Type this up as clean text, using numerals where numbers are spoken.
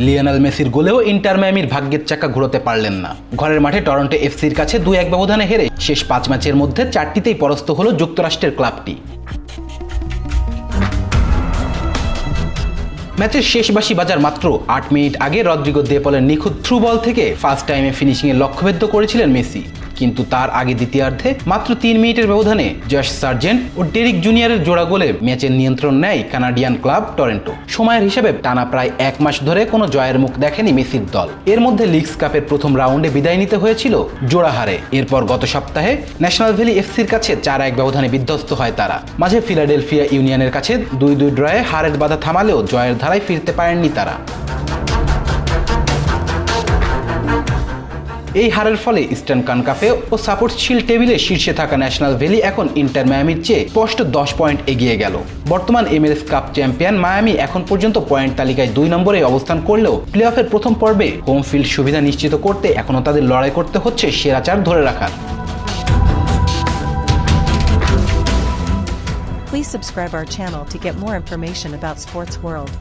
Lionel মেসির গোলেও inter মায়ামির ভাগ্যের চাকা ঘোরাতে পারলেন না। ঘরের মাঠে টরন্টো এফসির কাছে 2-1 ব্যবধানে হেরে শেষ 5 ম্যাচের মধ্যে 4টিতেই পরাস্ত হলো যুক্তরাষ্ট্রের ক্লাবটি। ম্যাচের শেষ বাঁশি বাজার মাত্র 8 মিনিট আগে রদ্রিগো দে পলের নিখুঁত থ্রু বল থেকে ফার্স্ট টাইমে ফিনিশিংয়ে লক্ষ্যভেদ্য করেছিলেন মেসি। কিন্তু তার আগে দ্বিতীয়ার্ধে মাত্র 3 মিনিটের ব্যবধানে জশ সার্জেন্ট ও ডেরিক জুনিয়রের জোড়া গোলে ম্যাচের নিয়ন্ত্রণ নেয় কানাডিয়ান ক্লাব টরন্টো। সময়ের হিসেবে টানা প্রায় 1 মাস ধরে কোনো জয়ের মুখ দেখেনি মেসির দল। এর মধ্যে লিগস কাপের প্রথম রাউন্ডে বিদায় নিতে হয়েছিল জোড়া হারে। এরপর গত সপ্তাহে ন্যাশনাল ভ্যালি এফসির কাছে 4-1 ব্যবধানে বিধ্বস্ত হয় তারা। মাঝে ফিলাডেলফিয়া ইউনিয়নের কাছে 2-2 ড্রয়ে হারের বাধা থামালেও জয়ের ধারায় ফিরতে পারেননি তারা। এই হারের ফলে ইস্টার্ন কানকাফে ও সাপোর্ট শিল্ড টেবিলে শীর্ষে থাকা ন্যাশনাল ভ্যালি এখন ইন্টার মায়ামির চেয়ে স্পষ্ট 10 পয়েন্ট এগিয়ে গেল। বর্তমান MLS কাপ চ্যাম্পিয়ন মায়ামি এখন পর্যন্ত পয়েন্ট তালিকায় 2 নম্বরে অবস্থান করলেও প্লে অফের প্রথম পর্বে হোম ফিল্ড সুবিধা নিশ্চিত করতে এখনও তাদের লড়াই করতে হচ্ছে সেরা 4 ধরে রাখার। Please subscribe our channel to get more information about Sports World.